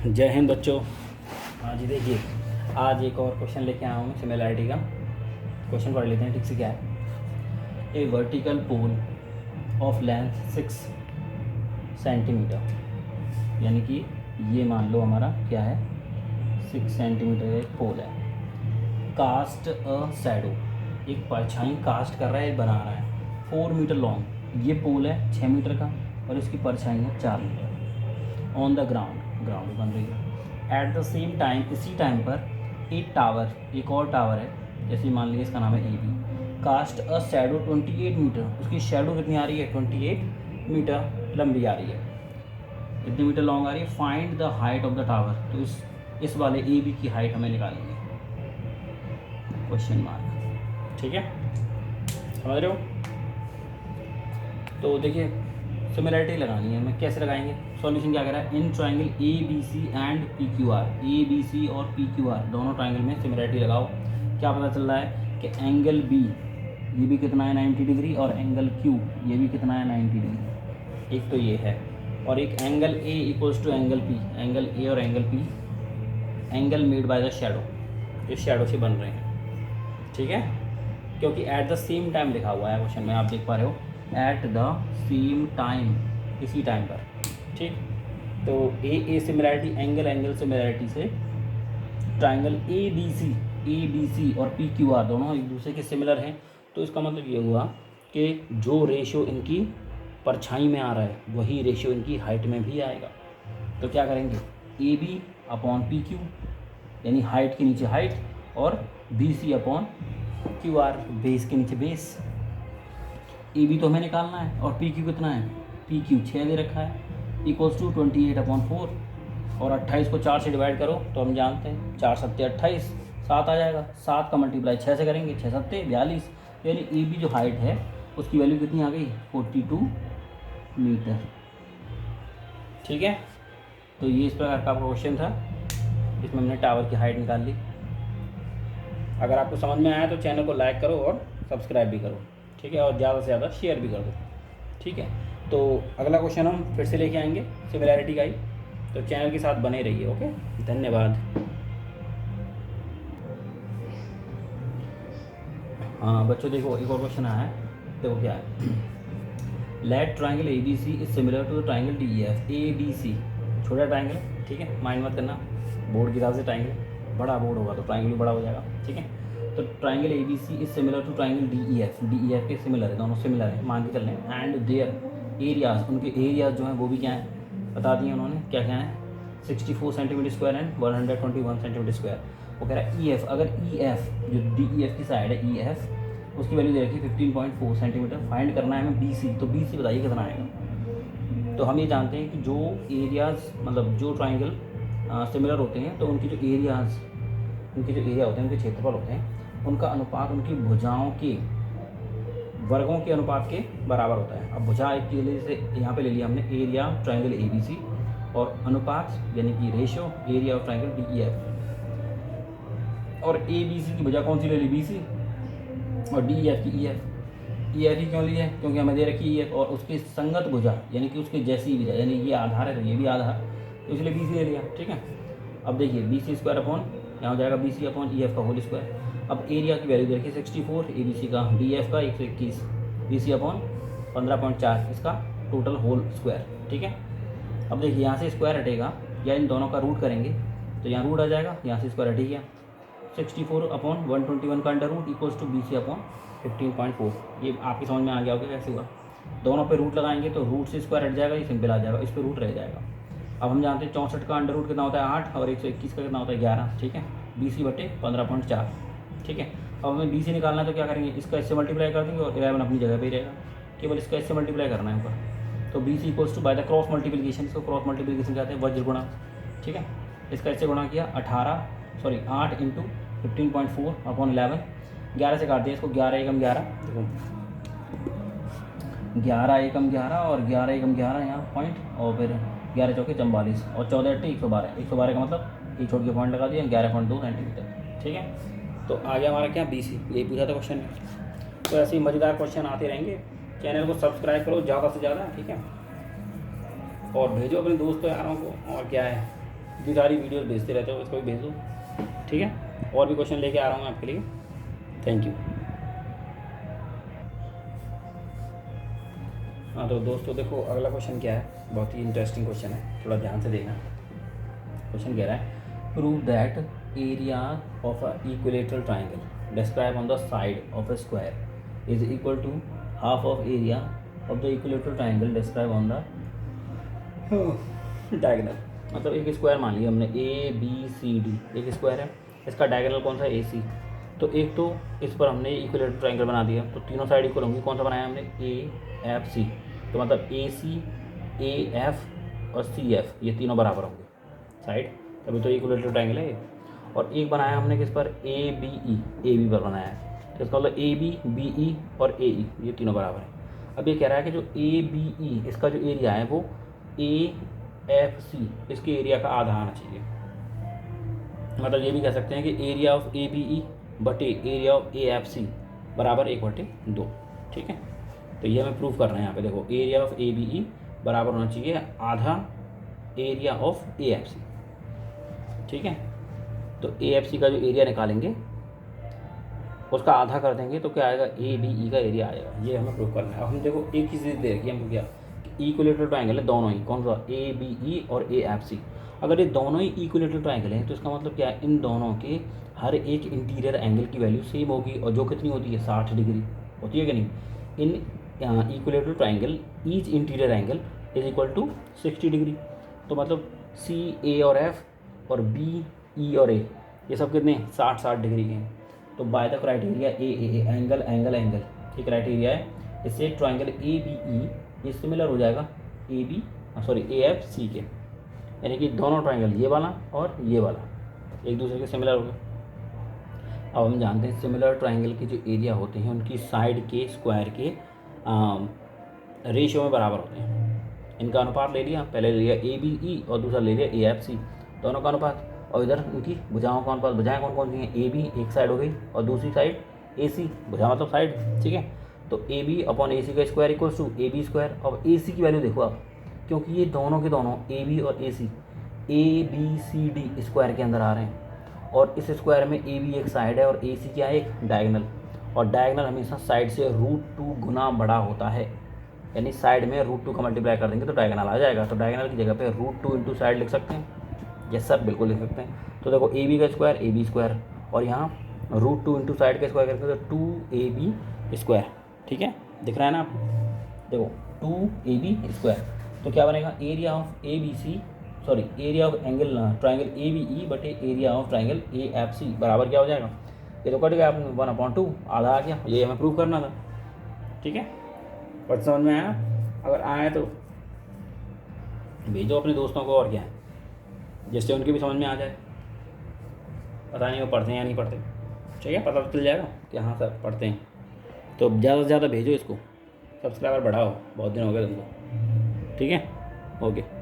जय हिंद बच्चों। हाँ जी, देखिए आज एक और क्वेश्चन लेके आया हूँ मैं सिमिलैरिटी का। क्वेश्चन पढ़ लेते हैं ठीक से क्या है। A vertical pole of length 6 centimetre, यानी कि ये मान लो हमारा क्या है 6 सेंटीमीटर का एक पोल है। कास्ट अ शैडो, एक परछाई कास्ट कर रहा है, बना रहा है 4 मीटर लॉन्ग। ये पोल है 6 मीटर का और इसकी परछाई है 4 मीटर। ऑन द ग्राउंड बन रही है। एट द सेम टाइम, इसी टाइम पर एक टावर, एक और टावर है, जैसे मान लीजिए इसका नाम है A B. Cast a shadow 28 metre, उसकी शैडो कितनी आ रही है 28 मीटर लंबी आ रही है, कितने मीटर लॉन्ग आ रही है। Find the height of the tower, तो इस वाले ए बी की हाइट हमें निकालनी है, क्वेश्चन मार्क। ठीक है, समझ रहे हो। तो देखिए सिमिलैरिटी लगानी है हमें, कैसे लगाएंगे। सॉल्यूशन क्या करा है, in triangle A B C and P Q R, A B C और पी क्यू आर दोनों ट्राइंगल में सिमिलैरिटी लगाओ। क्या पता चल रहा है कि एंगल बी ये भी कितना है 90 डिग्री, और एंगल क्यू ये भी कितना है 90 डिग्री। एक तो ये है, और एक angle a equals to angle p, angle a और angle p angle made by the shadow, इस शैडो से बन रहे हैं। ठीक है, क्योंकि एट द सेम टाइम लिखा हुआ है क्वेश्चन में, आप देख पा रहे हो एट द सेम टाइम, इसी टाइम पर। ठीक, तो ए सिमिलैरिटी एंगल सिमिलैरिटी से ट्राइंगल ए बी सी और पी क्यू आर दोनों एक दूसरे के सिमिलर हैं। तो इसका मतलब ये हुआ कि जो रेशियो इनकी परछाई में आ रहा है वही रेशियो इनकी हाइट में भी आएगा। तो क्या करेंगे, A B upon P Q, यानी हाइट के नीचे हाइट, और B C upon Q R, base के नीचे बेस। ए बी तो हमें निकालना है, और पी क्यू कितना है, पी क्यू 6 दे रखा है, इक्वल्स टू 28/4, और 28 को 4 से डिवाइड करो तो हम जानते हैं 4 सत्ते 28, 7 आ जाएगा। 7 का मल्टीप्लाई 6 से करेंगे, 6 सत्ते 42, यानी ए बी जो हाइट है उसकी वैल्यू कितनी आ गई 42 मीटर। ठीक है, तो ये इस प्रकार का क्वेश्चन था, जिसमें हमने टावर की हाइट निकाल ली। अगर आपको समझ में आया तो चैनल को लाइक करो और सब्सक्राइब भी करो। ठीक है, और ज़्यादा से ज़्यादा शेयर भी कर दो। ठीक है, तो अगला क्वेश्चन हम फिर से लेके आएंगे सिमिलैरिटी का ही, तो चैनल के साथ बने रहिए। ओके, धन्यवाद। हाँ बच्चों, देखो एक और क्वेश्चन आया है, देखो क्या है। Let triangle A B C is similar to the triangle D E F. A B C छोटा ट्राइंगल, ठीक है, माइंड मत करना, बोर्ड की हिसाब से ट्राइंगल, बड़ा बोर्ड होगा तो ट्राइंगल भी बड़ा हो जाएगा। ठीक है, तो triangle A B C is similar to triangle D E F के सिमिलर है, दोनों सिमिलर है मान के चल रहे हैं। एंड देयर एरियाज, उनके एरियाज जो हैं वो भी क्या हैं बता दिए उन्होंने, क्या क्या है 64 centimetre square and 121 centimetre square. वो कह रहा है ई एफ, अगर ई एफ जो डी ई एफ की साइड है ई एफ, उसकी वैल्यू दे रखी है 15.4 सेंटीमीटर। फाइंड करना है हमें बी सी, तो बी सी बताइए कितना आएगा। तो हम ये जानते हैं कि जो एरियाज मतलब जो ट्राइंगल सिमिलर होते हैं तो उनकी जो एरियाज, उनके जो एरिया होते हैं, उनके क्षेत्रफल होते हैं, उनका अनुपात उनकी भुजाओं के वर्गों के अनुपात के बराबर होता है। अब भुजा एक के लिए जैसे यहाँ पे ले लिया हमने area triangle A B C, और अनुपात यानी कि ratio area of triangle D E F. और ए बी सी की भुजा कौन सी ले ली, बी सी, और डी ई एफ की ई एफ। ई एफ ही क्यों ली है, क्योंकि हमें दे रखी ई एफ, और उसकी संगत भुजा यानी कि उसके जैसी भुजा, यानी ये आधार है तो ये भी आधार, तो इसलिए बी सी ले लिया। ठीक है, अब देखिए बी सी स्क्वायर अपॉन यहाँ हो जाएगा B C upon E F का होल स्क्वायर। अब एरिया की वैल्यू देखिए 64, ए बी सी का, डी एफ का 121, बी सी अपॉन 15.4, इसका टोटल होल स्क्वायर। ठीक है, अब देखिए यहाँ से स्क्वायर हटेगा या इन दोनों का रूट करेंगे तो यहाँ रूट आ जाएगा, यहाँ से स्क्वायर हट गया। 64 अपॉन 121 का under root equals to B C upon 15.4। ये आपकी समझ में आ गया होगा कैसे हुआ। दोनों पे रूट लगाएंगे तो रूट से स्क्वायर हट जाएगा, ये सिंपल आ जाएगा, इस पर रूट रह जाएगा। अब हम जानते हैं 64 का अंडर रूट कितना होता है 8, और 121 का कितना होता है 11। ठीक है, बी सी बटे 15.4। ठीक है, अब हमें बी सी निकालना है तो क्या करेंगे, इसका इससे मल्टीप्लाई कर देंगे और 11 अपनी जगह पे ही रहेगा, केवल इसका इससे मल्टीप्लाई करना है ऊपर। तो B C equals to by the cross multiplication, इसको क्रॉस मल्टीप्लिकेशन कहते हैं, वज्र गुणा। ठीक है, इसका इससे गुणा किया 8 इंटू 15.4 अपॉन 11, 11 से काट दिया इसको, 11 एकम 11, देखो 11 एकम 11 और 11 एकम 11 यहाँ पॉइंट, और फिर 11 चौके 44 और 14 अट्टे 112, 112 का मतलब एक छोड़ के पॉइंट लगा दिया 11.2 सेंटीमीटर। ठीक है, तो आ गया हमारा क्या बी सी, यही पूछा था क्वेश्चन में। तो ऐसे ही मज़ेदार क्वेश्चन आते रहेंगे, चैनल को सब्सक्राइब करो ज़्यादा से ज़्यादा। ठीक है, और भेजो अपने दोस्तों यारों को, और क्या है, इतनी सारी वीडियोस भेजते रहते हो, इसको भी भेज दो, ठीक है। और भी क्वेश्चन लेके आ रहा हूँ मैं आपके लिए। Thank you. हाँ तो दोस्तों देखो अगला क्वेश्चन क्या है, बहुत ही इंटरेस्टिंग क्वेश्चन है, थोड़ा ध्यान से देखना। क्वेश्चन कह रहा है prove that area of a equilateral triangle describe on the side of a square is equal to half of area of the equilateral triangle describe on the diagonal. मतलब एक स्क्वायर मान लिया हमने ABCD, एक square है, इसका diagonal कौन सा है AC। तो एक तो इस पर हमने इक्विलेटरल ट्राइंगल बना दिया, तो तीनों साइड इक्वल होंगी। कौन सा बनाया हमने AFC, तो मतलब AC AF और CF ये तीनों बराबर होंगे साइड, तभी तो इक्विलेटरल ट्राइंगल है ये। और एक बनाया हमने किस पर ABE, AB पर बनाया है, तो इसका मतलब AB BE और AE ये तीनों बराबर है। अब ये कह रहा है कि जो ABE इसका जो एरिया है वो AFC इसके एरिया का आधा आना चाहिए। मतलब ये भी कह सकते हैं कि एरिया ऑफ ABE बटे एरिया ऑफ AFC बराबर 1/2, ठीक है। तो ये हमें प्रूफ कर रहे हैं यहाँ पे, देखो एरिया ऑफ ABE बराबर होना चाहिए आधा एरिया ऑफ AFC, ठीक है। तो AFC का जो एरिया निकालेंगे उसका आधा कर देंगे तो क्या आएगा, ABE का एरिया आएगा। ये हमें प्रूफ करना है। अब हम देखो एक चीज़ दे रखी है हमको, क्या इक्विलेटरल ट्राइंगल है दोनों ही, कौन सा ABE और AFC। अगर ये दोनों ही इक्विलेटरल ट्राइंगल हैं तो इसका मतलब क्या है, इन दोनों के हर एक इंटीरियर एंगल की वैल्यू सेम होगी, और जो कितनी होती है 60 डिग्री होती है कि नहीं। In equilateral triangle each interior angle is equal to 60 degree. तो मतलब CA और F और BE और A ये सब कितने 60 डिग्री के हैं। तो by the criteria AAA angle angle angle ये क्राइटेरिया है, इससे ट्राइंगल ABE ये सिमिलर हो जाएगा AFC के, यानी कि दोनों ट्राइंगल ये वाला और ये वाला एक दूसरे के सिमिलर हो गए। अब हम जानते हैं सिमिलर ट्राइंगल के जो एरिया होते हैं उनकी साइड के स्क्वायर के रेशियो में बराबर होते हैं। इनका अनुपात ले लिया, पहले ले लिया ABE और दूसरा ले लिया AFC, दोनों का अनुपात। और इधर उनकी भुजाओं का अनुपात, भुजाएँ कौन कौन सी हैं, AB एक साइड हो गई और दूसरी साइड AC, भुजा मतलब साइड, ठीक है। तो AB अपॉन AC का square equals to AB square. अब AC की वैल्यू देखो आप, क्योंकि ये दोनों के दोनों AB और AC ABCD स्क्वायर के अंदर आ रहे हैं, और इस स्क्वायर में AB एक साइड है और AC क्या है, एक डायगोनल। और डायगोनल हमेशा साइड से √2 गुना बड़ा होता है, यानी साइड में √2 का मल्टीप्लाई कर देंगे तो डायगोनल आ जाएगा। तो डायगोनल की जगह पे √2 इंटू साइड लिख सकते हैं, यस सर बिल्कुल लिख सकते हैं। तो देखो AB का स्क्वायर AB स्क्वायर, और यहाँ √2 इंटू साइड का स्क्वायर करके तो 2AB स्क्वायर, ठीक है, दिख रहा है ना आपको, देखो 2AB स्क्वायर। तो क्या बनेगा, area of area of angle triangle ABE बटे एरिया ऑफ ट्राइंगल AFC बराबर क्या हो जाएगा, ये तो कट गया 1/2 आधा आ गया। ये हमें प्रूव करना था, ठीक है। और समझ में आया, अगर आए तो भेजो अपने दोस्तों को, और क्या है, जिससे उनकी भी समझ में आ जाए। पता नहीं वो पढ़ते हैं या नहीं पढ़ते, ठीक है, पता तो चल जाएगा कि हाँ सर पढ़ते हैं। तो ज़्यादा से ज़्यादा भेजो इसको, सब्सक्राइबर बढ़ाओ, बहुत दिन हो गए तुमको, ठीक है, ओके।